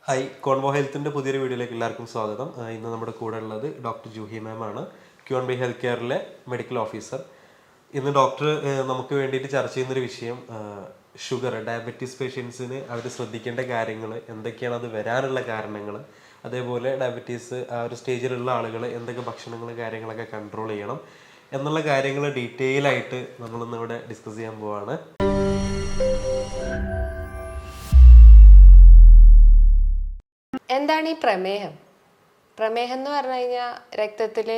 Hi, Convo ഹെൽത്തിൻ്റെ പുതിയൊരു വീഡിയോയിലേക്ക് എല്ലാവർക്കും സ്വാഗതം. ഇന്ന് നമ്മുടെ കൂടെ ഉള്ളത് ഡോക്ടർ ജൂഹി മാം ആണ്, ക്യൂൺ ബി ഹെൽത്ത് കെയറിലെ മെഡിക്കൽ ഓഫീസർ. ഇന്ന് ഡോക്ടർ നമുക്ക് വേണ്ടിയിട്ട് ചർച്ച ചെയ്യുന്നൊരു വിഷയം ഷുഗർ, ഡയബറ്റീസ് പേഷ്യൻസിന് അവർ ശ്രദ്ധിക്കേണ്ട കാര്യങ്ങൾ എന്തൊക്കെയാണ്, അത് വരാനുള്ള കാരണങ്ങൾ, അതേപോലെ ഡയബറ്റീസ് ആ ഒരു സ്റ്റേജിലുള്ള ആളുകൾ എന്തൊക്കെ ഭക്ഷണങ്ങൾ കാര്യങ്ങളൊക്കെ കൺട്രോൾ ചെയ്യണം എന്നുള്ള കാര്യങ്ങൾ ഡീറ്റെയിൽ ആയിട്ട് നമ്മളിന്ന് ഇവിടെ ഡിസ്കസ് ചെയ്യാൻ പോവാണ്. എന്താണ് ഈ പ്രമേഹം? പ്രമേഹം എന്ന് പറഞ്ഞു കഴിഞ്ഞാൽ രക്തത്തിൽ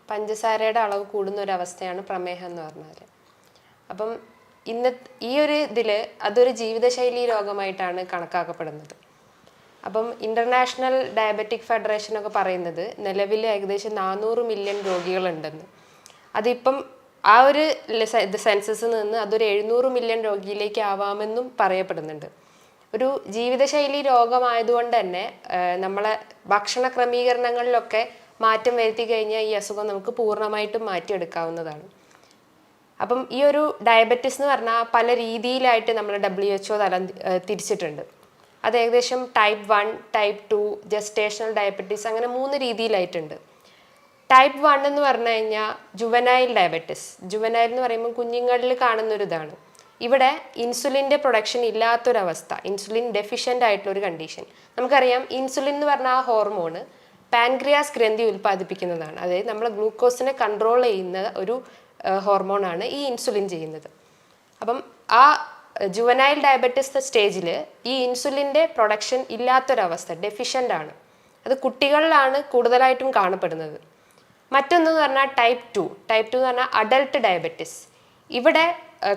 പഞ്ചസാരയുടെ അളവ് കൂടുന്ന ഒരു അവസ്ഥയാണ് പ്രമേഹം എന്ന് പറഞ്ഞാൽ. അപ്പം ഈ ഒരു ഇതിൽ അതൊരു ജീവിതശൈലി രോഗമായിട്ടാണ് കണക്കാക്കപ്പെടുന്നത്. അപ്പം ഇൻ്റർനാഷണൽ ഡയബറ്റിക് ഫെഡറേഷനൊക്കെ പറയുന്നത് നിലവിൽ ഏകദേശം 400 മില്യൺ രോഗികളുണ്ടെന്ന്. അതിപ്പം ആ ഒരു സെൻസസിൽ നിന്ന് അതൊരു 700 മില്യൺ രോഗിയിലേക്ക് ആവാമെന്നും പറയപ്പെടുന്നുണ്ട്. ഒരു ജീവിതശൈലി രോഗമായതുകൊണ്ട് തന്നെ നമ്മളെ ഭക്ഷണ ക്രമീകരണങ്ങളിലൊക്കെ മാറ്റം വരുത്തി കഴിഞ്ഞാൽ ഈ അസുഖം നമുക്ക് പൂർണ്ണമായിട്ടും മാറ്റിയെടുക്കാവുന്നതാണ്. അപ്പം ഈ ഒരു ഡയബറ്റിസ് എന്ന് പറഞ്ഞാൽ പല രീതിയിലായിട്ട് നമ്മൾ WHO തിരിച്ചിട്ടുണ്ട്. അത് ഏകദേശം ടൈപ്പ് 1, ടൈപ്പ് 2, ജസ്റ്റേഷണൽ ഡയബറ്റീസ്, അങ്ങനെ 3 രീതിയിലായിട്ടുണ്ട്. ടൈപ്പ് 1 എന്ന് പറഞ്ഞു കഴിഞ്ഞാൽ ജുവനൈൽ ഡയബറ്റിസ്. ജുവനൈൽ എന്ന് പറയുമ്പോൾ കുഞ്ഞുങ്ങളിൽ കാണുന്നൊരിതാണ്. ഇവിടെ ഇൻസുലിൻ്റെ പ്രൊഡക്ഷൻ ഇല്ലാത്തൊരവസ്ഥ, ഇൻസുലിൻ ഡെഫിഷ്യൻ്റ് ആയിട്ടുള്ളൊരു കണ്ടീഷൻ. നമുക്കറിയാം ഇൻസുലിൻ എന്ന് പറഞ്ഞാൽ ആ ഹോർമോണ് പാൻക്രിയാസ് ഗ്രന്ഥി ഉൽപ്പാദിപ്പിക്കുന്നതാണ്. അതായത് നമ്മൾ ഗ്ലൂക്കോസിനെ കൺട്രോൾ ചെയ്യുന്ന ഒരു ഹോർമോണാണ് ഈ ഇൻസുലിൻ ചെയ്യുന്നത്. അപ്പം ആ ജുവനൈൽ ഡയബറ്റിസ് സ്റ്റേജിൽ ഈ ഇൻസുലിൻ്റെ പ്രൊഡക്ഷൻ ഇല്ലാത്തൊരവസ്ഥ, ഡെഫിഷ്യൻ്റ് ആണ്. അത് കുട്ടികളിലാണ് കൂടുതലായിട്ടും കാണപ്പെടുന്നത്. മറ്റൊന്നെന്ന് പറഞ്ഞാൽ ടൈപ്പ് 2 എന്ന് പറഞ്ഞാൽ അഡൽട്ട് ഡയബറ്റിസ്. ഇവിടെ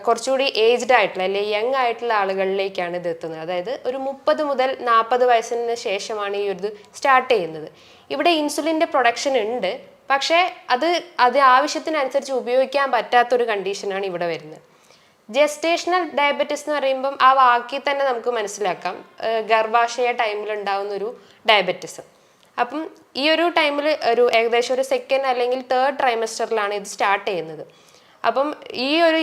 കുറച്ചുകൂടി ഏജ്ഡ് ആയിട്ടുള്ള അല്ലെങ്കിൽ യങ് ആയിട്ടുള്ള ആളുകളിലേക്കാണ് ഇത് എത്തുന്നത്. അതായത് ഒരു 30 മുതൽ 40 വയസ്സിന് ശേഷമാണ് ഈ ഒരു ഇത് സ്റ്റാർട്ട് ചെയ്യുന്നത്. ഇവിടെ ഇൻസുലിൻ്റെ പ്രൊഡക്ഷൻ ഉണ്ട്, പക്ഷേ അത് ആവശ്യത്തിനനുസരിച്ച് ഉപയോഗിക്കാൻ പറ്റാത്തൊരു കണ്ടീഷനാണ് ഇവിടെ വരുന്നത്. ജസ്റ്റേഷണൽ ഡയബറ്റിസ് എന്ന് പറയുമ്പം ആ വാക്കിൽ തന്നെ നമുക്ക് മനസ്സിലാക്കാം, ഗർഭാശയ ടൈമിൽ ഉണ്ടാകുന്ന ഒരു ഡയബറ്റിസ്. അപ്പം ഈ ഒരു ടൈമിൽ ഏകദേശം ഒരു 2nd അല്ലെങ്കിൽ 3rd ട്രൈമസ്റ്ററിലാണ് ഇത് സ്റ്റാർട്ട് ചെയ്യുന്നത്. അപ്പം ഈ ഒരു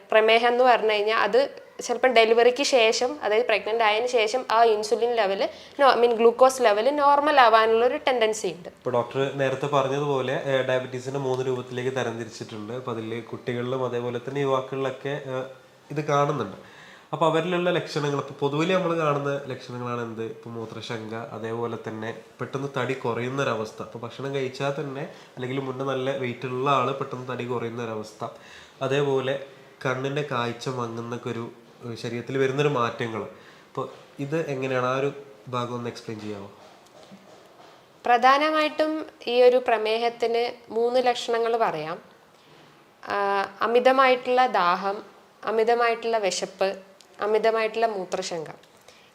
പ്രമേഹം എന്ന് പറഞ്ഞു കഴിഞ്ഞാൽ അത് ചിലപ്പം ഡെലിവറിക്ക് ശേഷം, അതായത് പ്രഗ്നൻ്റ് ആയതിനു ശേഷം ആ insulin level glucose level normal ആവാനുള്ള ഒരു ടെൻഡൻസി ഉണ്ട്. ഇപ്പോൾ ഡോക്ടർ നേരത്തെ പറഞ്ഞതുപോലെ ഡയബറ്റീസിനെ 3 രൂപത്തിലേക്ക് തരംതിരിച്ചിട്ടുണ്ട്. അപ്പോൾ അതിൽ കുട്ടികളിലും അതേപോലെ തന്നെ യുവാക്കളിലൊക്കെ ഇത് കാണുന്നുണ്ട്. അപ്പോൾ അവരിലുള്ള ലക്ഷണങ്ങൾ, ഇപ്പോൾ പൊതുവിൽ നമ്മൾ കാണുന്ന ലക്ഷണങ്ങളാണ് എന്ത്? ഇപ്പോൾ മൂത്രശങ്ക, അതേപോലെ തന്നെ പെട്ടെന്ന് തടി കുറയുന്നൊരവസ്ഥ. ഇപ്പോൾ ഭക്ഷണം കഴിച്ചാൽ തന്നെ അല്ലെങ്കിൽ മുന്നേ നല്ല വെയിറ്റുള്ള ആൾ പെട്ടെന്ന് തടി കുറയുന്നൊരവസ്ഥ, അതേപോലെ കണ്ണിൻ്റെ കാഴ്ച മങ്ങുന്നൊക്കെ ഒരു ശരീരത്തിൽ വരുന്നൊരു മാറ്റങ്ങൾ. അപ്പോൾ ഇത് എങ്ങനെയാണ്? ആ ഒരു ഭാഗം ഒന്ന് എക്സ്പ്ലെയിൻ ചെയ്യാമോ? പ്രധാനമായിട്ടും ഈ ഒരു പ്രമേഹത്തിന് 3 ലക്ഷണങ്ങൾ പറയാം. അമിതമായിട്ടുള്ള ദാഹം, അമിതമായിട്ടുള്ള വിശപ്പ്, അമിതമായിട്ടുള്ള മൂത്രശങ്ക.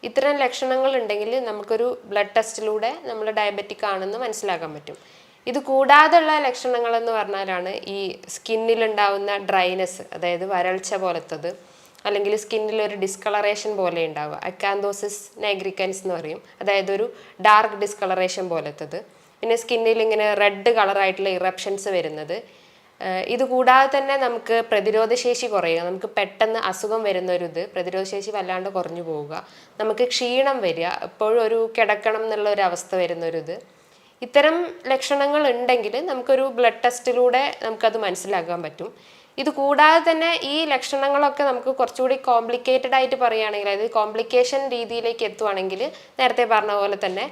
ഇത്തരം ലക്ഷണങ്ങൾ ഉണ്ടെങ്കിൽ നമുക്കൊരു ബ്ലഡ് ടെസ്റ്റിലൂടെ നമ്മൾ ഡയബറ്റിക് ആണെന്ന് മനസ്സിലാക്കാൻ പറ്റും. ഇത് കൂടാതെയുള്ള ലക്ഷണങ്ങൾ എന്ന് പറഞ്ഞാലാണ് ഈ സ്കിന്നിലുണ്ടാവുന്ന ഡ്രൈനെസ്, അതായത് വരൾച്ച പോലത്തത്, അല്ലെങ്കിൽ സ്കിന്നിൽ ഒരു ഡിസ്കളറേഷൻ പോലെ ഉണ്ടാവുക, അക്കാന്തോസിസ് നൈഗ്രിക്കൻസ് എന്ന് പറയും. അതായത് ഒരു ഡാർക്ക് ഡിസ്കളറേഷൻ പോലത്തത്. പിന്നെ സ്കിന്നിൽ ഇങ്ങനെ റെഡ് കളറായിട്ടുള്ള ഇറപ്ഷൻസ് വരുന്നത്. ഇത് കൂടാതെ തന്നെ നമുക്ക് പ്രതിരോധശേഷി കുറയുക, നമുക്ക് പെട്ടെന്ന് അസുഖം വരുന്നൊരിത്, പ്രതിരോധശേഷി വല്ലാണ്ട് കുറഞ്ഞു പോവുക, നമുക്ക് ക്ഷീണം വരിക, എപ്പോഴും ഒരു കിടക്കണം എന്നുള്ള ഒരു അവസ്ഥ വരുന്നൊരിത്. ഇത്തരം ലക്ഷണങ്ങൾ ഉണ്ടെങ്കിൽ നമുക്കൊരു ബ്ലഡ് ടെസ്റ്റിലൂടെ നമുക്കത് മനസ്സിലാക്കാൻ പറ്റും. ഇത് കൂടാതെ തന്നെ ഈ ലക്ഷണങ്ങളൊക്കെ നമുക്ക് കുറച്ചുകൂടി കോംപ്ലിക്കേറ്റഡ് ആയിട്ട് പറയുകയാണെങ്കിൽ, അതായത് കോംപ്ലിക്കേഷൻ രീതിയിലേക്ക് എത്തുവാണെങ്കിൽ നേരത്തെ പറഞ്ഞ പോലെ തന്നെ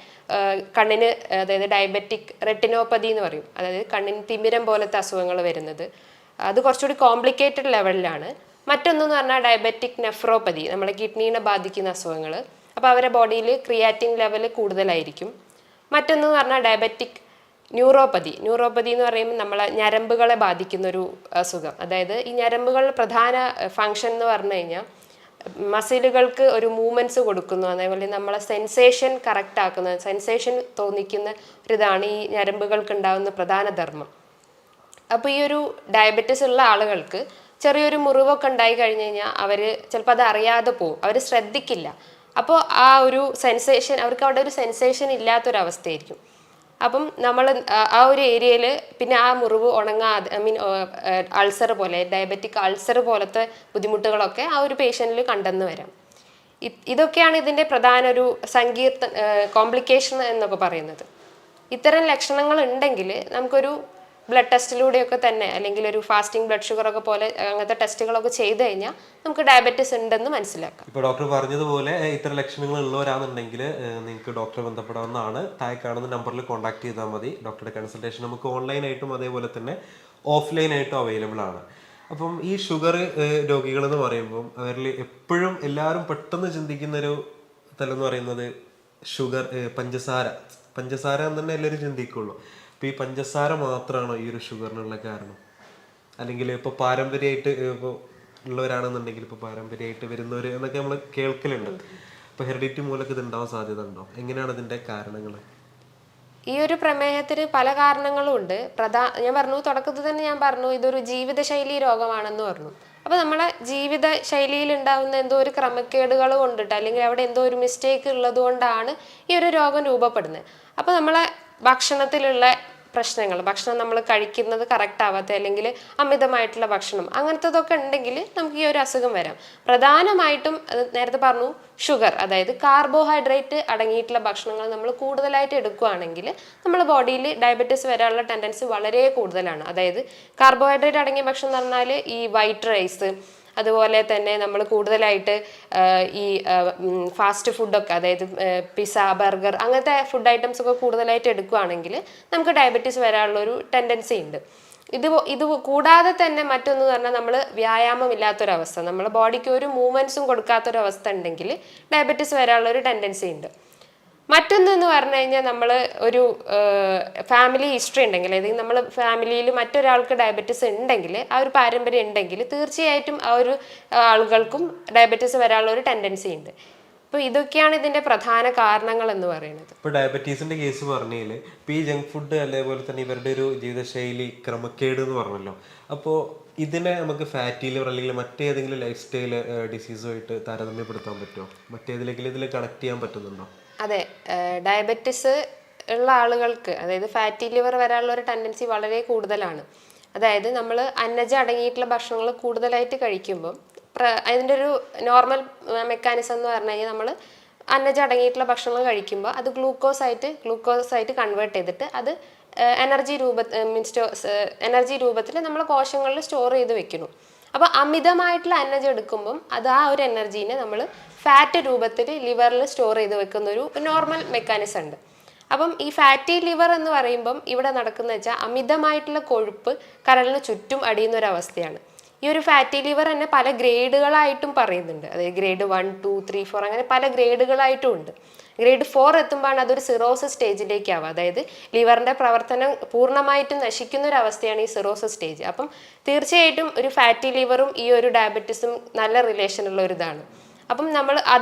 കണ്ണിന്, അതായത് ഡയബറ്റിക് റെറ്റിനോപ്പതി എന്ന് പറയും, അതായത് കണ്ണിന് തിമിരം പോലത്തെ അസുഖങ്ങൾ വരുന്നത്, അത് കുറച്ചുകൂടി കോംപ്ലിക്കേറ്റഡ് ലെവലിലാണ്. മറ്റൊന്നെന്ന് പറഞ്ഞാൽ ഡയബറ്റിക് നെഫ്രോപ്പതി, നമ്മുടെ കിഡ്നീനെ ബാധിക്കുന്ന അസുഖങ്ങൾ. അപ്പോൾ അവരുടെ ബോഡിയിൽ ക്രിയാറ്റിൻ ലെവൽ കൂടുതലായിരിക്കും. മറ്റൊന്നെന്ന് പറഞ്ഞാൽ ഡയബറ്റിക് ന്യൂറോപ്പതി എന്ന് പറയുമ്പോൾ നമ്മളെ ഞരമ്പുകളെ ബാധിക്കുന്നൊരു അസുഖം. അതായത് ഈ ഞരമ്പുകളുടെ പ്രധാന ഫങ്ഷൻ എന്ന് പറഞ്ഞു കഴിഞ്ഞാൽ മസിലുകൾക്ക് ഒരു മൂവ്മെൻറ്റ്സ് കൊടുക്കുന്നു, അതേപോലെ നമ്മളെ സെൻസേഷൻ കറക്റ്റ് ആക്കുന്ന, സെൻസേഷൻ തോന്നിക്കുന്ന ഒരിതാണ് ഈ ഞരമ്പുകൾക്ക് ഉണ്ടാകുന്ന പ്രധാന ധർമ്മം. അപ്പോൾ ഈ ഒരു ഡയബറ്റിസ് ഉള്ള ആളുകൾക്ക് ചെറിയൊരു മുറിവൊക്കെ ഉണ്ടായി കഴിഞ്ഞ് കഴിഞ്ഞാൽ അവർ ചിലപ്പോൾ അത് അറിയാതെ പോകും, അവർ ശ്രദ്ധിക്കില്ല. അപ്പോൾ ആ ഒരു സെൻസേഷൻ, അവർക്ക് അവിടെ ഒരു സെൻസേഷൻ ഇല്ലാത്തൊരവസ്ഥയായിരിക്കും. അപ്പം നമ്മൾ ആ ഒരു ഏരിയയിൽ പിന്നെ ആ മുറിവ് ഉണങ്ങാതെ, അൾസർ പോലെ, ഡയബറ്റിക് അൾസർ പോലത്തെ ബുദ്ധിമുട്ടുകളൊക്കെ ആ ഒരു പേഷ്യൻറ്റിൽ കണ്ടെന്ന് വരാം. ഇതൊക്കെയാണ് ഇതിൻ്റെ പ്രധാന ഒരു കോംപ്ലിക്കേഷൻ എന്നൊക്കെ പറയുന്നത്. ഇത്തരം ലക്ഷണങ്ങൾ ഉണ്ടെങ്കിൽ നമുക്കൊരു ബ്ലഡ് ടെസ്റ്റിലൂടെയൊക്കെ തന്നെ അല്ലെങ്കിൽ ഒരു ഫാസ്റ്റിംഗ് ബ്ലഡ് ഷുഗർ ഒക്കെ പോലെ അങ്ങനത്തെ ടെസ്റ്റുകളൊക്കെ ചെയ്ത് കഴിഞ്ഞാൽ നമുക്ക് ഡയബറ്റിസ് ഉണ്ടെന്ന് മനസ്സിലാക്കാം. ഇപ്പോൾ ഡോക്ടർ പറഞ്ഞതുപോലെ ഇത്തരം ലക്ഷണങ്ങൾ ഉള്ളവരാണെന്നുണ്ടെങ്കിൽ നിങ്ങൾക്ക് ഡോക്ടറെ ബന്ധപ്പെടാവുന്നതാണ്. താഴെ കാണുന്ന നമ്പറിൽ കോൺടാക്ട് ചെയ്താൽ മതി. ഡോക്ടറുടെ കൺസൾട്ടേഷൻ നമുക്ക് ഓൺലൈനായിട്ടും അതേപോലെ തന്നെ ഓഫ്ലൈനായിട്ടും അവൈലബിൾ ആണ്. അപ്പം ഈ ഷുഗർ രോഗികൾ എന്ന് പറയുമ്പം അവരിൽ എപ്പോഴും എല്ലാവരും പെട്ടെന്ന് ചിന്തിക്കുന്നൊരു തലം എന്ന് പറയുന്നത് ഷുഗർ, പഞ്ചസാര എന്ന് തന്നെ എല്ലാവരും ചിന്തിക്കുള്ളൂ. അപ്പോൾ ഈ പഞ്ചസാര മാത്രമാണോ ഈ ഒരു ഷുഗറിനുള്ള കാരണം? അല്ലെങ്കിൽ ഇപ്പോൾ പാരമ്പര്യമായിട്ട് ഇപ്പോൾ ഉള്ളവരാണെന്നുണ്ടെങ്കിൽ ഇപ്പോൾ പാരമ്പര്യമായിട്ട് വരുന്നവർ എന്നൊക്കെ നമ്മൾ കേൾക്കലുണ്ട്. ഇപ്പോൾ ഹെറിഡിറ്റി മൂലമൊക്കെ ഇത് ഉണ്ടാവാൻ സാധ്യത ഉണ്ടോ? എങ്ങനെയാണ് ഇതിൻ്റെ കാരണങ്ങൾ? ഈ ഒരു പ്രമേഹത്തിന് പല കാരണങ്ങളും ഉണ്ട്. ഞാൻ പറഞ്ഞു, തുടക്കത്തിൽ തന്നെ ഞാൻ പറഞ്ഞു ഇതൊരു ജീവിതശൈലി രോഗമാണെന്ന് പറഞ്ഞു. അപ്പോൾ നമ്മളെ ജീവിത ശൈലിയിൽ ഉണ്ടാകുന്ന എന്തോ ഒരു ക്രമക്കേടുകൾ കൊണ്ടിട്ട് അല്ലെങ്കിൽ അവിടെ എന്തോ ഒരു മിസ്റ്റേക്ക് ഉള്ളത് കൊണ്ടാണ് ഈ ഒരു രോഗം രൂപപ്പെടുന്നത്. അപ്പോൾ നമ്മളെ ഭക്ഷണത്തിലുള്ള പ്രശ്നങ്ങൾ, ഭക്ഷണം നമ്മൾ കഴിക്കുന്നത് കറക്റ്റ് ആവാത്ത അല്ലെങ്കിൽ അമിതമായിട്ടുള്ള ഭക്ഷണം അങ്ങനത്തതൊക്കെ ഉണ്ടെങ്കിൽ നമുക്ക് ഈ ഒരു അസുഖം വരാം. പ്രധാനമായിട്ടും നേരത്തെ പറഞ്ഞു ഷുഗർ, അതായത് കാർബോഹൈഡ്രേറ്റ് അടങ്ങിയിട്ടുള്ള ഭക്ഷണങ്ങൾ നമ്മൾ കൂടുതലായിട്ട് എടുക്കുകയാണെങ്കിൽ നമ്മൾ ബോഡിയിൽ ഡയബറ്റീസ് വരാനുള്ള ടെൻഡൻസി വളരെ കൂടുതലാണ്. അതായത് കാർബോഹൈഡ്രേറ്റ് അടങ്ങിയ ഭക്ഷണം എന്ന് പറഞ്ഞാൽ ഈ വൈറ്റ് റൈസ്, അതുപോലെ തന്നെ നമ്മൾ കൂടുതലായിട്ട് ഈ ഫാസ്റ്റ് ഫുഡൊക്കെ, അതായത് പിസ്സ, ബർഗർ അങ്ങനത്തെ ഫുഡ് ഐറ്റംസ് ഒക്കെ കൂടുതലായിട്ട് എടുക്കുകയാണെങ്കിൽ നമുക്ക് ഡയബറ്റീസ് വരാനുള്ളൊരു ടെൻഡൻസി ഉണ്ട്. ഇത് കൂടാതെ തന്നെ മറ്റൊന്ന് പറഞ്ഞാൽ നമ്മൾ വ്യായാമം ഇല്ലാത്തൊരവസ്ഥ, നമ്മുടെ ബോഡിക്ക് ഒരു മൂവ്മെൻറ്റ്സും കൊടുക്കാത്തൊരവസ്ഥ ഉണ്ടെങ്കിൽ ഡയബറ്റീസ് വരാനുള്ളൊരു ടെൻഡൻസി ഉണ്ട്. മറ്റൊന്നെന്ന് പറഞ്ഞു കഴിഞ്ഞാൽ നമ്മൾ ഒരു ഫാമിലി ഹിസ്റ്ററി ഉണ്ടെങ്കിൽ, അതായത് നമ്മൾ ഫാമിലിയിൽ മറ്റൊരാൾക്ക് ഡയബറ്റീസ് ഉണ്ടെങ്കിൽ, ആ ഒരു പാരമ്പര്യം ഉണ്ടെങ്കിൽ തീർച്ചയായിട്ടും ആ ഒരു ആളുകൾക്കും ഡയബറ്റീസ് വരാനുള്ള ഒരു ടെൻഡൻസി ഉണ്ട്. അപ്പോൾ ഇതൊക്കെയാണ് ഇതിൻ്റെ പ്രധാന കാരണങ്ങൾ എന്ന് പറയുന്നത്. ഇപ്പോൾ ഡയബറ്റീസിൻ്റെ കേസ് പറഞ്ഞതിൽ ഇപ്പോൾ ഈ ജങ്ക് ഫുഡ് അതേപോലെ തന്നെ ഇവരുടെ ഒരു ജീവിതശൈലി ക്രമക്കേട് എന്ന് പറഞ്ഞല്ലോ, അപ്പോൾ ഇതിനെ നമുക്ക് ഫാറ്റി ലിവർ അല്ലെങ്കിൽ മറ്റേതെങ്കിലും ലൈഫ് സ്റ്റൈൽ ഡിസീസുമായിട്ട് താരതമ്യപ്പെടുത്താൻ പറ്റുമോ? മറ്റേതിലെങ്കിലും ഇതിൽ കണക്ട് ചെയ്യാൻ പറ്റുന്നുണ്ടോ? അതെ, ഡയബറ്റിസ് ഉള്ള ആളുകൾക്ക്, അതായത് ഫാറ്റി ലിവർ വരാനുള്ള ഒരു ടെൻഡൻസി വളരെ കൂടുതലാണ്. അതായത് നമ്മൾ അന്നജം അടങ്ങിയിട്ടുള്ള ഭക്ഷണങ്ങൾ കൂടുതലായിട്ട് കഴിക്കുമ്പം അതിൻ്റെ ഒരു നോർമൽ മെക്കാനിസം എന്ന് പറഞ്ഞു കഴിഞ്ഞാൽ നമ്മൾ അന്നജം അടങ്ങിയിട്ടുള്ള ഭക്ഷണങ്ങൾ കഴിക്കുമ്പോൾ അത് ഗ്ലൂക്കോസായിട്ട് കൺവേർട്ട് ചെയ്തിട്ട് അത് എനർജി രൂപത്തിൽ നമ്മൾ കോശങ്ങളിൽ സ്റ്റോർ ചെയ്ത് വെക്കുന്നു. അപ്പോൾ അമിതമായിട്ടുള്ള അന്നജം എടുക്കുമ്പം അത് ആ ഒരു എനർജീനെ നമ്മൾ ഫാറ്റ് രൂപത്തിൽ ലിവറിൽ സ്റ്റോർ ചെയ്ത് വെക്കുന്ന ഒരു നോർമൽ മെക്കാനിസം ഉണ്ട്. അപ്പം ഈ ഫാറ്റി ലിവർ എന്ന് പറയുമ്പം ഇവിടെ നടക്കുന്നത് വെച്ചാൽ അമിതമായിട്ടുള്ള കൊഴുപ്പ് കരളിന് ചുറ്റും അടിയുന്ന ഒരു അവസ്ഥയാണ്. ഈ ഒരു ഫാറ്റി ലിവർ തന്നെ പല ഗ്രേഡുകളായിട്ടും പറയുന്നുണ്ട്. അതായത് ഗ്രേഡ് 1, 2, 3, 4 അങ്ങനെ പല ഗ്രേഡുകളായിട്ടും ഉണ്ട്. ഗ്രേഡ് 4 എത്തുമ്പോഴാണ് അതൊരു സിറോസിസ് സ്റ്റേജിലേക്ക് ആവുക. അതായത് ലിവറിൻ്റെ പ്രവർത്തനം പൂർണ്ണമായിട്ടും നശിക്കുന്ന ഒരു അവസ്ഥയാണ് ഈ സിറോസിസ് സ്റ്റേജ്. അപ്പം തീർച്ചയായിട്ടും ഒരു ഫാറ്റി ലിവറും ഈ ഒരു ഡയബറ്റീസും നല്ല റിലേഷനുള്ള ഒരു ഇതാണ്. അപ്പം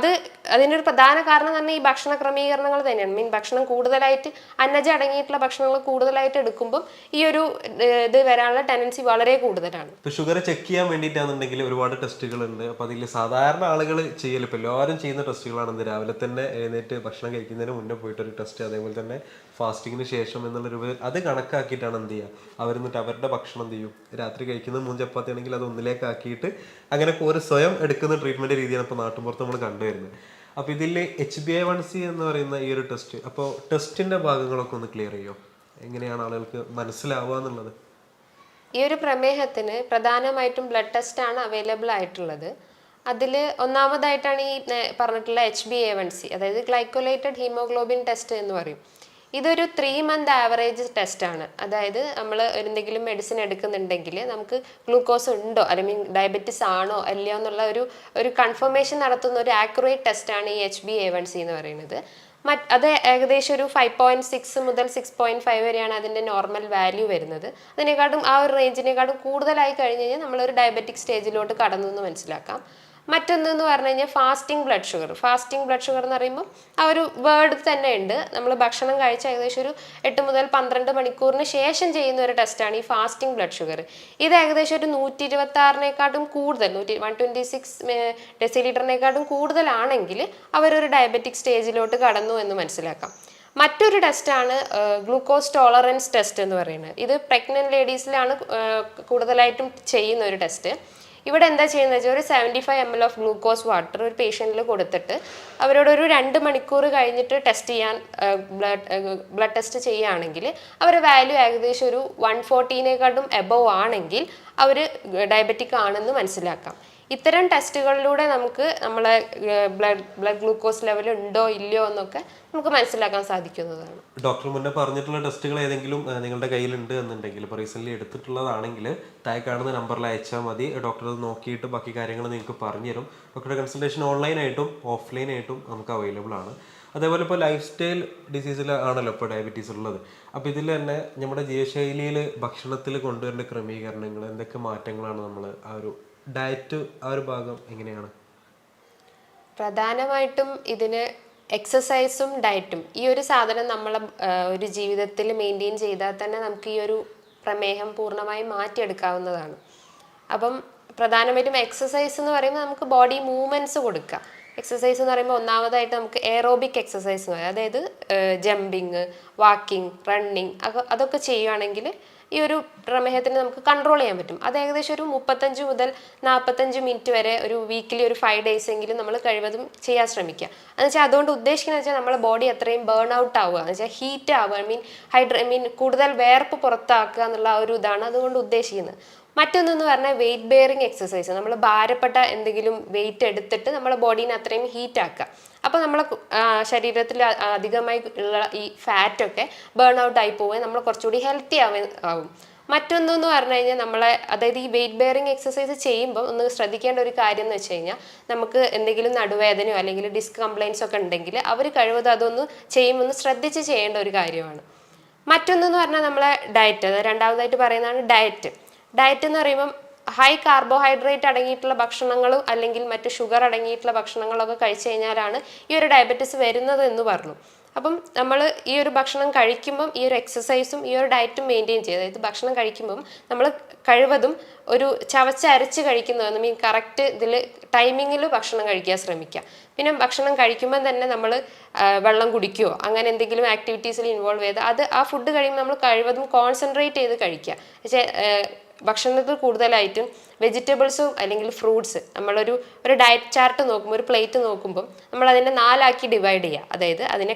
അതിനൊരു പ്രധാന കാരണം തന്നെ ഈ ഭക്ഷണ ക്രമീകരണങ്ങൾ തന്നെയാണ്. ഭക്ഷണം കൂടുതലായിട്ട് അന്നജം അടങ്ങിയിട്ടുള്ള ഭക്ഷണങ്ങൾ കൂടുതലായിട്ട് എടുക്കുമ്പം ഈ ഒരു ഇത് വരാനുള്ള ടെൻഡൻസി വളരെ കൂടുതലാണ്. ഇപ്പോൾ ഷുഗർ ചെക്ക് ചെയ്യാൻ വേണ്ടിയിട്ടാണെന്നുണ്ടെങ്കിൽ ഒരുപാട് ടെസ്റ്റുകളുണ്ട്. അപ്പോൾ അതിൽ സാധാരണ ആളുകൾ ചെയ്യൽ ഇപ്പോൾ എല്ലാവരും ചെയ്യുന്ന ടെസ്റ്റുകളാണ് രാവിലെ തന്നെ എഴുന്നേറ്റ് ഭക്ഷണം കഴിക്കുന്നതിന് മുന്നേ പോയിട്ടൊരു ടെസ്റ്റ്, അതേപോലെ തന്നെ ഫാസ്റ്റിങ്ങിന് ശേഷം എന്നുള്ള രൂപത്തിൽ അത് കണക്കാക്കിയിട്ടാണ് എന്ത് ചെയ്യുക, അവരെന്നിട്ട് അവരുടെ ഭക്ഷണം എന്ത് ചെയ്യും, രാത്രി കഴിക്കുന്നത് 3 ചപ്പാത്തി ആണെങ്കിൽ അത് 1 അങ്ങനെ ഒരു സ്വയം എടുക്കുന്ന ട്രീറ്റ്മെൻറ്റ് രീതിയാണ് ഇപ്പോൾ നാട്ടുമ്പുറത്ത് നമ്മൾ കണ്ടുവരുന്നത്. അപ്പോൾ ഇതിൽ HbA1c എന്ന് പറയുന്ന ഈ ഒരു ടെസ്റ്റ്, അപ്പോൾ ടെസ്റ്റിൻ്റെ ഭാഗങ്ങളൊക്കെ ഒന്ന് ക്ലിയർ ചെയ്യുമോ? എങ്ങനെയാണ് ആളുകൾക്ക് മനസ്സിലാവുക എന്നുള്ളത്? ഈ ഒരു പ്രമേഹത്തിന് പ്രധാനമായിട്ടും ബ്ലഡ് ടെസ്റ്റാണ് അവൈലബിൾ ആയിട്ടുള്ളത്. അതിൽ ഒന്നാമതായിട്ടാണ് ഈ പറഞ്ഞിട്ടുള്ള HbA1c, അതായത് ഗ്ലൈക്കോലേറ്റഡ് ഹീമോഗ്ലോബിൻ ടെസ്റ്റ് എന്ന് പറയും. ഇതൊരു 3 മന്ത് ആവറേജ് ടെസ്റ്റാണ്. അതായത് നമ്മൾ എന്തെങ്കിലും മെഡിസിൻ എടുക്കുന്നുണ്ടെങ്കിൽ നമുക്ക് ഗ്ലൂക്കോസ് ഉണ്ടോ അല്ലെങ്കിൽ ഡയബറ്റിസ് ആണോ അല്ലയോ എന്നുള്ള ഒരു കൺഫർമേഷൻ നടത്തുന്ന ഒരു ആക്യുറേറ്റ് ടെസ്റ്റാണ് ഈ HbA1c എന്ന് പറയുന്നത്. അത് ഏകദേശം ഒരു 5.6 മുതൽ 6.5 വരെയാണ് അതിൻ്റെ നോർമൽ വാല്യൂ വരുന്നത്. അതിനെക്കാട്ടും ആ ഒരു റേഞ്ചിനെക്കാട്ടും കൂടുതലായി കഴിഞ്ഞ് കഴിഞ്ഞാൽ നമ്മളൊരു ഡയബറ്റിക് സ്റ്റേജിലോട്ട് കടന്നു എന്ന് മനസ്സിലാക്കാം. മറ്റൊന്നെന്ന് പറഞ്ഞു കഴിഞ്ഞാൽ ഫാസ്റ്റിംഗ് ബ്ലഡ് ഷുഗർ എന്ന് പറയുമ്പോൾ ആ ഒരു വേർഡ് തന്നെ ഉണ്ട്. നമ്മൾ ഭക്ഷണം കഴിച്ച ഏകദേശം ഒരു 8 മുതൽ 12 മണിക്കൂറിന് ശേഷം ചെയ്യുന്ന ഒരു ടെസ്റ്റാണ് ഈ ഫാസ്റ്റിംഗ് ബ്ലഡ് ഷുഗർ. ഇത് ഏകദേശം ഒരു 126 കൂടുതൽ 126 ഡെസിലിറ്ററിനെക്കാട്ടും കൂടുതലാണെങ്കിൽ അവരൊരു ഡയബറ്റിക് സ്റ്റേജിലോട്ട് കടന്നു എന്ന് മനസ്സിലാക്കാം. മറ്റൊരു ടെസ്റ്റാണ് ഗ്ലൂക്കോസ് ടോളറൻസ് ടെസ്റ്റ് എന്ന് പറയുന്നത്. ഇത് പ്രഗ്നന്റ് ലേഡീസിലാണ് കൂടുതലായിട്ടും ചെയ്യുന്ന ഒരു ടെസ്റ്റ്. ഇവിടെ എന്താ ചെയ്യുന്നത് വെച്ചാൽ ഒരു 75 ml ഓഫ് ഗ്ലൂക്കോസ് വാട്ടർ ഒരു പേഷ്യൻറ്റിൽ കൊടുത്തിട്ട് അവരോട് ഒരു 2 മണിക്കൂർ കഴിഞ്ഞിട്ട് ടെസ്റ്റ് ചെയ്യാൻ ബ്ലഡ് ടെസ്റ്റ് ചെയ്യുകയാണെങ്കിൽ അവരുടെ വാല്യൂ ഏകദേശം ഒരു 140-നേക്കാളും എബവ് ആണെങ്കിൽ അവർ ഡയബറ്റിക് ആണെന്ന് മനസ്സിലാക്കാം. ഇത്തരം ടെസ്റ്റുകളിലൂടെ നമുക്ക് നമ്മളെ ബ്ലഡ് ഗ്ലൂക്കോസ് ലെവൽ ഉണ്ടോ ഇല്ലയോ എന്നൊക്കെ നമുക്ക് മനസ്സിലാക്കാൻ സാധിക്കുന്നതാണ്. ഡോക്ടർ മുന്നേ പറഞ്ഞിട്ടുള്ള ടെസ്റ്റുകൾ ഏതെങ്കിലും നിങ്ങളുടെ കയ്യിലുണ്ട് എന്നുണ്ടെങ്കിൽ, ഇപ്പോൾ റീസെൻ്റ്ലി എടുത്തിട്ടുള്ളതാണെങ്കിൽ താഴെ കാണുന്ന നമ്പറിൽ അയച്ചാൽ മതി. ഡോക്ടർ അത് നോക്കിയിട്ട് ബാക്കി കാര്യങ്ങൾ നിങ്ങൾക്ക് പറഞ്ഞു തരും. ഡോക്ടറുടെ കൺസൾട്ടേഷൻ ഓൺലൈനായിട്ടും ഓഫ്ലൈനായിട്ടും നമുക്ക് അവൈലബിൾ ആണ്. അതേപോലെ ഇപ്പോൾ ലൈഫ് സ്റ്റൈൽ ഡിസീസിൽ ആണല്ലോ ഇപ്പോൾ ഡയബറ്റീസ് ഉള്ളത്. അപ്പോൾ ഇതിൽ തന്നെ നമ്മുടെ ജീവിതശൈലിയിൽ ഭക്ഷണത്തിൽ കൊണ്ടുവരേണ്ട ക്രമീകരണങ്ങൾ, എന്തൊക്കെ മാറ്റങ്ങളാണ് നമ്മൾ ആ ഒരു ഡയറ്റ് ആ ഒരു ഭാഗം എങ്ങനെയാണ്? പ്രധാനമായിട്ടും ഇതിന് എക്സസൈസും ഡയറ്റും, ഈ ഒരു സാധനം നമ്മളെ ഒരു ജീവിതത്തിൽ മെയിൻറ്റെയിൻ ചെയ്താൽ തന്നെ നമുക്ക് ഈ ഒരു പ്രമേഹം പൂർണ്ണമായും മാറ്റിയെടുക്കാവുന്നതാണ്. അപ്പം പ്രധാനമായിട്ടും എക്സസൈസ് എന്ന് പറയുമ്പോൾ നമുക്ക് ബോഡി മൂവ്മെൻറ്റ്സ് കൊടുക്കുക. എക്സസൈസ് എന്ന് പറയുമ്പോൾ ഒന്നാമതായിട്ട് നമുക്ക് എയറോബിക് എക്സസൈസ് എന്ന് പറയും. അതായത് ജമ്പിങ്, വാക്കിംഗ്, റണ്ണിങ് അതൊക്കെ ചെയ്യുകയാണെങ്കിൽ ഈ ഒരു പ്രമേഹത്തിന് നമുക്ക് കൺട്രോൾ ചെയ്യാൻ പറ്റും. അത് ഏകദേശം ഒരു 35 മുതൽ 45 മിനിറ്റ് വരെ ഒരു വീക്കിലി ഒരു 5 days എങ്കിലും നമ്മൾ കഴിവതും ചെയ്യാൻ ശ്രമിക്കുക. എന്ന് വെച്ചാൽ അതുകൊണ്ട് ഉദ്ദേശിക്കുന്നത് വെച്ചാൽ നമ്മുടെ ബോഡി അത്രയും ബേൺ ഔട്ട് ആവുക, എന്ന് വെച്ചാൽ ഹീറ്റ് ആവുക, ഐ മീൻ കൂടുതൽ വേർപ്പ് പുറത്താക്കുക എന്നുള്ള ഒരു ഇതാണ് അതുകൊണ്ട് ഉദ്ദേശിക്കുന്നത്. മറ്റൊന്നെന്ന് പറഞ്ഞാൽ വെയിറ്റ് ബെയറിങ് എക്സസൈസ്. നമ്മൾ ഭാരപ്പെട്ട എന്തെങ്കിലും വെയിറ്റ് എടുത്തിട്ട് നമ്മളെ ബോഡീനെ അത്രയും ഹീറ്റ് ആക്കുക. അപ്പോൾ നമ്മളെ ശരീരത്തിൽ അധികമായി ഉള്ള ഈ ഫാറ്റൊക്കെ ബേൺ ഔട്ട് ആയി പോവുകയും നമ്മൾ കുറച്ചുകൂടി ഹെൽത്തി ആവും. മറ്റൊന്നെന്ന് പറഞ്ഞു കഴിഞ്ഞാൽ നമ്മളെ, അതായത് ഈ വെയിറ്റ് ബെയറിങ് എക്സസൈസ് ചെയ്യുമ്പോൾ ഒന്ന് ശ്രദ്ധിക്കേണ്ട ഒരു കാര്യം എന്ന് വെച്ച് കഴിഞ്ഞാൽ, നമുക്ക് എന്തെങ്കിലും നടുവേദനയോ അല്ലെങ്കിൽ ഡിസ്ക് കംപ്ലയിൻസ് ഒക്കെ ഉണ്ടെങ്കിൽ അവർ കഴിവതും അതൊന്ന് ചെയ്യുമ്പോൾ ഒന്ന് ശ്രദ്ധിച്ച് ചെയ്യേണ്ട ഒരു കാര്യമാണ്. മറ്റൊന്നെന്ന് പറഞ്ഞാൽ നമ്മളെ ഡയറ്റ്, രണ്ടാമതായിട്ട് പറയുന്നതാണ് ഡയറ്റ്. ഡയറ്റ് എന്ന് പറയുമ്പം ഹൈ കാർബോഹൈഡ്രേറ്റ് അടങ്ങിയിട്ടുള്ള ഭക്ഷണങ്ങളും അല്ലെങ്കിൽ മറ്റ് ഷുഗർ അടങ്ങിയിട്ടുള്ള ഭക്ഷണങ്ങളൊക്കെ കഴിച്ചു കഴിഞ്ഞാലാണ് ഈ ഒരു ഡയബറ്റിസ് വരുന്നത് എന്ന് പറഞ്ഞു. അപ്പം നമ്മൾ ഈ ഒരു ഭക്ഷണം കഴിക്കുമ്പം ഈ ഒരു എക്സസൈസും ഈ ഒരു ഡയറ്റും മെയിൻറ്റെയിൻ ചെയ്യുക. അതായത് ഭക്ഷണം കഴിക്കുമ്പം നമ്മൾ കഴിവതും ഒരു ചവച്ചരച്ച് കഴിക്കുന്നത്, മീൻ കറക്റ്റ് ഇതിൽ ടൈമിങ്ങിൽ ഭക്ഷണം കഴിക്കാൻ ശ്രമിക്കുക. പിന്നെ ഭക്ഷണം കഴിക്കുമ്പം തന്നെ നമ്മൾ വെള്ളം കുടിക്കുകയോ അങ്ങനെ എന്തെങ്കിലും ആക്ടിവിറ്റീസിൽ ഇൻവോൾവ് ചെയ്ത് അത് ആ ഫുഡ് കഴിയുമ്പോൾ നമ്മൾ കഴിവതും കോൺസെൻട്രേറ്റ് ചെയ്ത് കഴിക്കുക. പക്ഷേ ഭക്ഷണത്തിൽ കൂടുതലായിട്ടും വെജിറ്റബിൾസും അല്ലെങ്കിൽ ഫ്രൂട്ട്സ്, നമ്മളൊരു ഡയറ്റ് ചാർട്ട് നോക്കുമ്പോൾ, ഒരു പ്ലേറ്റ് നോക്കുമ്പം നമ്മൾ അതിനെ 4 ആക്കി ഡിവൈഡ് ചെയ്യുക. അതായത് അതിനെ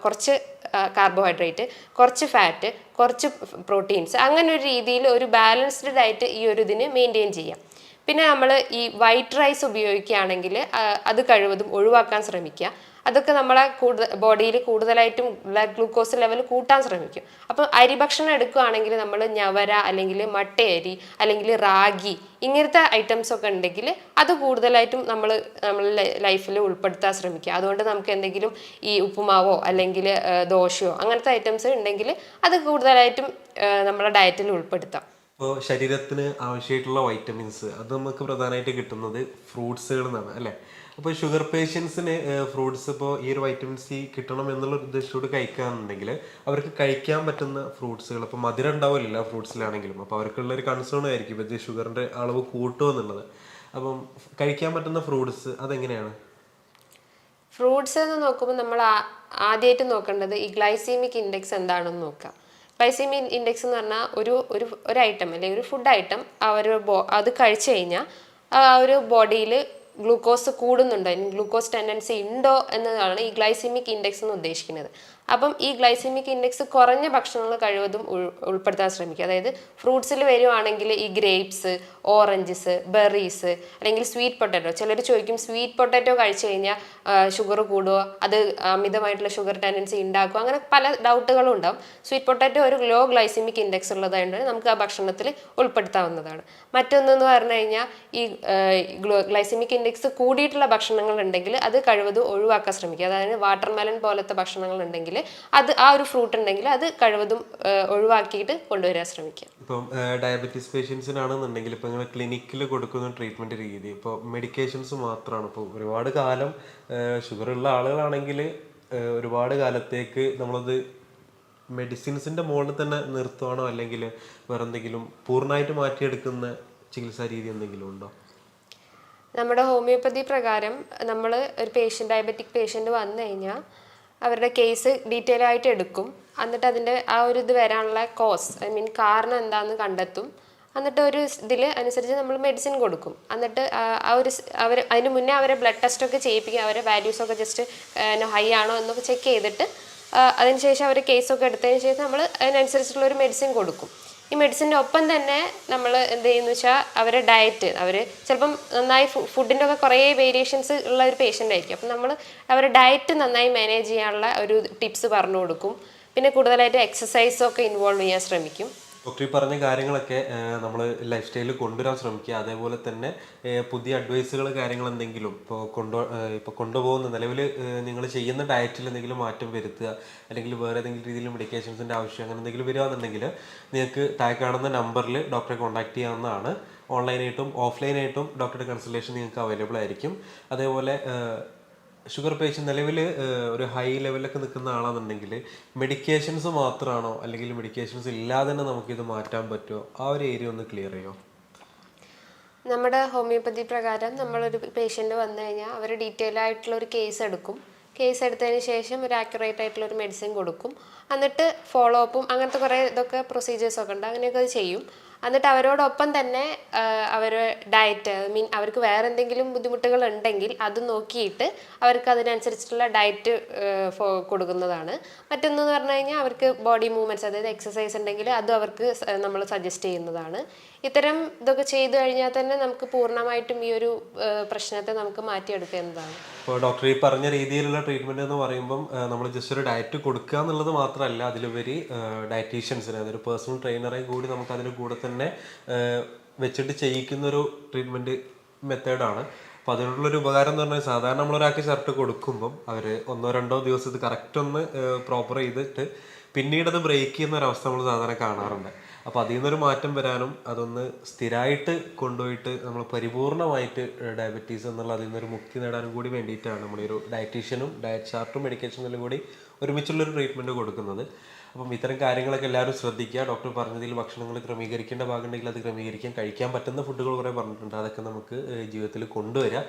കുറച്ച് കാർബോഹൈഡ്രേറ്റ്, കുറച്ച് ഫാറ്റ്, കുറച്ച് പ്രോട്ടീൻസ്, അങ്ങനെ ഒരു രീതിയിൽ ഒരു ബാലൻസ്ഡ് ഡയറ്റ് ഈ ഒരു ഇതിന് മെയിൻറ്റെയിൻ ചെയ്യാം. പിന്നെ നമ്മൾ ഈ വൈറ്റ് റൈസ് ഉപയോഗിക്കുകയാണെങ്കിൽ അത് കഴിവതും ഒഴിവാക്കാൻ ശ്രമിക്കുക. അതൊക്കെ നമ്മളെ ബോഡിയിൽ കൂടുതലായിട്ടും ബ്ലഡ് ഗ്ലൂക്കോസ് ലെവൽ കൂട്ടാൻ ശ്രമിക്കും. അപ്പോൾ അരി ഭക്ഷണം എടുക്കുകയാണെങ്കിൽ നമ്മൾ ഞവര അല്ലെങ്കിൽ മട്ടയരി അല്ലെങ്കിൽ റാഗി ഇങ്ങനത്തെ ഐറ്റംസ് ഒക്കെ ഉണ്ടെങ്കിൽ അത് കൂടുതലായിട്ടും നമ്മൾ ലൈഫിൽ ഉൾപ്പെടുത്താൻ ശ്രമിക്കുക. അതുകൊണ്ട് നമുക്ക് എന്തെങ്കിലും ഈ ഉപ്പുമാവോ അല്ലെങ്കിൽ ദോശയോ അങ്ങനത്തെ ഐറ്റംസ് ഉണ്ടെങ്കിൽ അത് കൂടുതലായിട്ടും നമ്മളെ ഡയറ്റിൽ ഉൾപ്പെടുത്താം. ഇപ്പോൾ ശരീരത്തിന് ആവശ്യമായിട്ടുള്ള വൈറ്റമിൻസ് അത് നമുക്ക് പ്രധാനമായിട്ട് കിട്ടുന്നത് ഫ്രൂട്ട്സുകളിൽ നിന്നാണ് അല്ലേ? അപ്പോൾ ഷുഗർ പേഷ്യൻസിന് ഫ്രൂട്ട്സ് ഇപ്പോൾ ഈ ഒരു വൈറ്റമിൻ സി കിട്ടണം എന്നുള്ള ഉദ്ദേശത്തോട് കഴിക്കുകയാണെന്നുണ്ടെങ്കിൽ അവർക്ക് കഴിക്കാൻ പറ്റുന്ന ഫ്രൂട്ട്സുകൾ, ഇപ്പോൾ മധുരം ഉണ്ടാവില്ല ഫ്രൂട്ട്സിലാണെങ്കിലും, അപ്പോൾ അവർക്കുള്ളൊരു കൺസേൺ ആയിരിക്കും ഇത് ഷുഗറിൻ്റെ അളവ് കൂട്ടുമോ എന്നുള്ളത്. അപ്പം കഴിക്കാൻ പറ്റുന്ന ഫ്രൂട്ട്സ് അതെങ്ങനെയാണ്? ഫ്രൂട്ട്സ് എന്ന് നോക്കുമ്പോൾ നമ്മൾ ആദ്യമായിട്ട് നോക്കേണ്ടത് ഈ ഗ്ലൈസീമിക് ഇൻഡെക്സ് എന്താണെന്ന് നോക്കാം. ഗ്ലൈസീമിക് ഇൻഡെക്സ് എന്ന് പറഞ്ഞാൽ ഒരു ഐറ്റം അല്ലെങ്കിൽ ഒരു ഫുഡ് ഐറ്റം അത് കഴിച്ചു കഴിഞ്ഞാൽ ആ ഒരു ബോഡിയിൽ ഗ്ലൂക്കോസ് കൂടുന്നുണ്ടോ, ഗ്ലൂക്കോസ് ടെൻഡൻസി ഉണ്ടോ എന്നതാണ് ഈ ഗ്ലൈസീമിക് ഇൻഡെക്സ് എന്ന് ഉദ്ദേശിക്കുന്നത്. അപ്പം ഈ ഗ്ലൈസീമിക് ഇൻഡെക്സ് കുറഞ്ഞ ഭക്ഷണങ്ങൾ കഴിവതും ഉൾപ്പെടുത്താൻ ശ്രമിക്കുക. അതായത് ഫ്രൂട്ട്സിൽ വരുവാണെങ്കിൽ ഈ ഗ്രേപ്സ്, ഓറഞ്ചസ്, ബെറീസ് അല്ലെങ്കിൽ സ്വീറ്റ് പൊട്ടാറ്റോ. ചിലർ ചോദിക്കും സ്വീറ്റ് പൊട്ടാറ്റോ കഴിച്ചു കഴിഞ്ഞാൽ ഷുഗർ കൂടുമോ, അത് അമിതമായിട്ടുള്ള ഷുഗർ ടെൻഡൻസി ഉണ്ടാക്കുമോ, അങ്ങനെ പല ഡൗട്ടുകളും ഉണ്ടാവും. സ്വീറ്റ് പൊട്ടാറ്റോ ഒരു ലോ ഗ്ലൈസീമിക് ഇൻഡെക്സ് ഉള്ളതായതുകൊണ്ട് നമുക്ക് ആ ഭക്ഷണത്തിൽ ഉൾപ്പെടുത്താവുന്നതാണ്. മറ്റൊന്നെന്ന് പറഞ്ഞു കഴിഞ്ഞാൽ ഈ ഗ്ലൈസീമിക് ഇൻഡെക്സ് കൂടിയിട്ടുള്ള ഭക്ഷണങ്ങൾ ഉണ്ടെങ്കിൽ അത് കഴിവതും ഒഴിവാക്കാൻ ശ്രമിക്കുക. അതായത് വാട്ടർമെലൺ പോലത്തെ ഭക്ഷണങ്ങൾ ഉണ്ടെങ്കിൽ അത് ആ ഒരു ഫ്രൂട്ട് ഉണ്ടെങ്കിൽ അത് കഴിവതും ഒഴിവാക്കിയിട്ട് കൊണ്ടുവരാൻ ശ്രമിക്കുക. ഇപ്പം ഡയബറ്റീസ് പേഷ്യൻസിനാണെന്നുണ്ടെങ്കിൽ ഇപ്പം നിങ്ങൾ ക്ലിനിക്കിൽ കൊടുക്കുന്ന ട്രീറ്റ്മെൻറ്റ് രീതി ഇപ്പോൾ മെഡിക്കേഷൻസ് മാത്രമാണ്. ഇപ്പോൾ ഒരുപാട് കാലം ഷുഗർ ഉള്ള ആളുകളാണെങ്കിൽ ഒരുപാട് കാലത്തേക്ക് നമ്മളത് മെഡിസിൻസിൻ്റെ മുകളിൽ തന്നെ നിർത്തുവാണോ അല്ലെങ്കിൽ വേറെ എന്തെങ്കിലും പൂർണ്ണമായിട്ട് മാറ്റിയെടുക്കുന്ന ചികിത്സാ രീതി എന്തെങ്കിലും ഉണ്ടോ? നമ്മുടെ ഹോമിയോപ്പതി പ്രകാരം നമ്മൾ ഒരു ഡയബറ്റിക് പേഷ്യൻ്റ് വന്നു കഴിഞ്ഞാൽ അവരുടെ കേസ് ഡീറ്റെയിൽ ആയിട്ട് എടുക്കും. എന്നിട്ട് അതിൻ്റെ ആ ഒരു ഇത് വരാനുള്ള കാരണം എന്താണെന്ന് കണ്ടെത്തും. എന്നിട്ട് ഒരു ഇതിൽ അനുസരിച്ച് നമ്മൾ മെഡിസിൻ കൊടുക്കും. എന്നിട്ട് അവർ അതിന് മുന്നേ അവരെ ബ്ലഡ് ടെസ്റ്റൊക്കെ ചെയ്യിപ്പിക്കും. അവരെ വാല്യൂസൊക്കെ ജസ്റ്റ് ഹൈ ആണോ എന്നൊക്കെ ചെക്ക് ചെയ്തിട്ട് അതിനുശേഷം അവർ കേസൊക്കെ എടുത്തതിന് ശേഷം നമ്മൾ അതിനനുസരിച്ചുള്ള ഒരു മെഡിസിൻ കൊടുക്കും. ഈ മെഡിസിൻ്റെ ഒപ്പം തന്നെ നമ്മൾ എന്ത് ചെയ്യുന്നു വെച്ചാൽ അവരെ ഡയറ്റ്, അവർ ചിലപ്പം നന്നായി ഫുഡിൻ്റെ ഒക്കെ കുറേ വേരിയേഷൻസ് ഉള്ള ഒരു പേഷ്യൻ്റ് ആയിരിക്കും. അപ്പം നമ്മൾ അവരുടെ ഡയറ്റ് നന്നായി മാനേജ് ചെയ്യാനുള്ള ഒരു ടിപ്സ് പറഞ്ഞു കൊടുക്കും. പിന്നെ കൂടുതലായിട്ട് എക്സസൈസൊക്കെ ഇൻവോൾവ് ചെയ്യാൻ ശ്രമിക്കും. ഡോക്ടർ ഈ പറഞ്ഞ കാര്യങ്ങളൊക്കെ നമ്മൾ ലൈഫ് സ്റ്റൈലിൽ കൊണ്ടുവരാൻ ശ്രമിക്കുക. അതേപോലെ തന്നെ പുതിയ അഡ്വൈസുകൾ കാര്യങ്ങൾ എന്തെങ്കിലും ഇപ്പോൾ കൊണ്ടുപോകുന്ന നിലവിൽ നിങ്ങൾ ചെയ്യുന്ന ഡയറ്റിൽ എന്തെങ്കിലും മാറ്റം വരുത്തുക, അല്ലെങ്കിൽ വേറെ ഏതെങ്കിലും രീതിയിൽ മെഡിക്കേഷൻസിൻ്റെ ആവശ്യം അങ്ങനെ എന്തെങ്കിലും വരികയാണെന്നുണ്ടെങ്കിൽ നിങ്ങൾക്ക് താഴെ കാണുന്ന നമ്പറിൽ ഡോക്ടറെ കോൺടാക്ട് ചെയ്യാവുന്നതാണ്. ഓൺലൈനായിട്ടും ഓഫ്ലൈനായിട്ടും ഡോക്ടറുടെ കൺസൾട്ടേഷൻ നിങ്ങൾക്ക് അവൈലബിൾ ആയിരിക്കും. അതേപോലെ ഷുഗർ പേഷ്യൻ്റ് നിലവിൽ ഒരു ഹൈ ലെവലിലൊക്കെ നിൽക്കുന്ന ആളാണെന്നുണ്ടെങ്കിൽ മെഡിക്കേഷൻസ് മാത്രമാണോ അല്ലെങ്കിൽ മെഡിക്കേഷൻസ് ഇല്ലാതെ തന്നെ നമുക്കിത് മാറ്റാൻ പറ്റുമോ? ആ ഒരു ഏരിയ ഒന്ന് ക്ലിയർ ചെയ്യുമോ? നമ്മുടെ ഹോമിയോപ്പതി പ്രകാരം നമ്മളൊരു പേഷ്യൻ്റ് വന്നു കഴിഞ്ഞാൽ അവർ ഡീറ്റെയിൽ ആയിട്ടുള്ള ഒരു കേസ് എടുക്കും. കേസ് എടുത്തതിന് ശേഷം ഒരു ആക്യുറേറ്റ് ആയിട്ടുള്ള ഒരു മെഡിസിൻ കൊടുക്കും. എന്നിട്ട് ഫോളോ അപ്പും അങ്ങനത്തെ കുറേ ഇതൊക്കെ പ്രൊസീജിയേഴ്സൊക്കെ ഉണ്ട്, അങ്ങനെയൊക്കെ അത് ചെയ്യും. എന്നിട്ട് അവരോടൊപ്പം തന്നെ അവർ ഡയറ്റ് അവർക്ക് വേറെ എന്തെങ്കിലും ബുദ്ധിമുട്ടുകൾ ഉണ്ടെങ്കിൽ അത് നോക്കിയിട്ട് അവർക്ക് അതിനനുസരിച്ചിട്ടുള്ള ഡയറ്റ് കൊടുക്കുന്നതാണ്. മറ്റൊന്നെന്ന് പറഞ്ഞു കഴിഞ്ഞാൽ അവർക്ക് ബോഡി മൂവ്മെൻറ്റ്സ്, അതായത് എക്സസൈസ് ഉണ്ടെങ്കിൽ അതും അവർക്ക് നമ്മൾ സജസ്റ്റ് ചെയ്യുന്നതാണ്. ഇത്തരം ഇതൊക്കെ ചെയ്തു കഴിഞ്ഞാൽ തന്നെ നമുക്ക് പൂർണ്ണമായിട്ടും ഈ ഒരു പ്രശ്നത്തെ നമുക്ക് മാറ്റിയെടുക്കുന്നതാണ്. ഇപ്പോൾ ഡോക്ടർ ഈ പറഞ്ഞ രീതിയിലുള്ള ട്രീറ്റ്മെൻറ്റ് എന്ന് പറയുമ്പം നമ്മൾ ജസ്റ്റ് ഒരു ഡയറ്റ് കൊടുക്കുക എന്നുള്ളത് മാത്രമല്ല, അതിലുപരി ഡയറ്റീഷ്യൻസിനെ, അതൊരു പേഴ്സണൽ ട്രെയിനറെ കൂടി നമുക്ക് അതിൻ്റെ കൂടെ തന്നെ വെച്ചിട്ട് ചെയ്യിക്കുന്നൊരു ട്രീറ്റ്മെൻറ്റ് മെത്തേഡാണ്. അപ്പോൾ അതിനുള്ളൊരു ഉപകാരം എന്ന് പറഞ്ഞാൽ സാധാരണ നമ്മളൊരാൾക്ക് ഷർട്ട് കൊടുക്കുമ്പം അവർ 1-2 ദിവസം ഇത് കറക്റ്റ് ഒന്ന് പ്രോപ്പർ ചെയ്തിട്ട് പിന്നീട് അത് ബ്രേക്ക് ചെയ്യുന്ന ഒരവസ്ഥ നമ്മൾ സാധാരണ കാണാറുണ്ട്. അപ്പോൾ അതിൽ നിന്നൊരു മാറ്റം വരാനും അതൊന്ന് സ്ഥിരമായിട്ട് കൊണ്ടുപോയിട്ട് നമ്മൾ പരിപൂർണമായിട്ട് ഡയബറ്റീസ് എന്നുള്ള അതിൽ നിന്നൊരു മുക്തി നേടാനും കൂടി വേണ്ടിയിട്ടാണ് നമ്മളൊരു ഡയറ്റീഷ്യനും ഡയറ്റ് ചാർട്ടും മെഡിക്കേഷനും കൂടി ഒരുമിച്ചുള്ളൊരു ട്രീറ്റ്മെൻറ്റ് കൊടുക്കുന്നത്. അപ്പം ഇത്തരം കാര്യങ്ങളൊക്കെ എല്ലാവരും ശ്രദ്ധിക്കുക. ഡോക്ടർ പറഞ്ഞതിൽ ഭക്ഷണങ്ങൾ ക്രമീകരിക്കേണ്ട ഭാഗമുണ്ടെങ്കിൽ അത് ക്രമീകരിക്കാൻ, കഴിക്കാൻ പറ്റുന്ന ഫുഡുകൾ കുറേ പറഞ്ഞിട്ടുണ്ട്, അതൊക്കെ നമുക്ക് ജീവിതത്തിൽ കൊണ്ടുവരിക.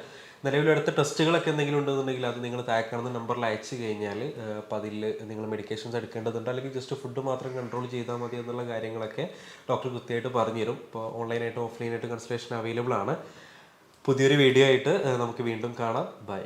നിലവിലെടുത്ത ടെസ്റ്റുകളൊക്കെ എന്തെങ്കിലും ഉണ്ടെന്നുണ്ടെങ്കിൽ അത് നിങ്ങൾ താഴെ കാണുന്ന നമ്പറിൽ അയച്ചു കഴിഞ്ഞാൽ അപ്പോൾ അതിൽ നിങ്ങൾ മെഡിക്കേഷൻസ് എടുക്കേണ്ടതുണ്ട്, അല്ലെങ്കിൽ ജസ്റ്റ് ഫുഡ് മാത്രം കൺട്രോൾ ചെയ്താൽ മതി എന്നുള്ള കാര്യങ്ങളൊക്കെ ഡോക്ടർ കൃത്യമായിട്ട് പറഞ്ഞു തരും. ഇപ്പോൾ ഓൺലൈനായിട്ടും ഓഫ്ലൈനായിട്ടും കൺസൾട്ടേഷൻ അവൈലബിൾ ആണ്. പുതിയൊരു വീഡിയോ ആയിട്ട് നമുക്ക് വീണ്ടും കാണാം. ബൈ.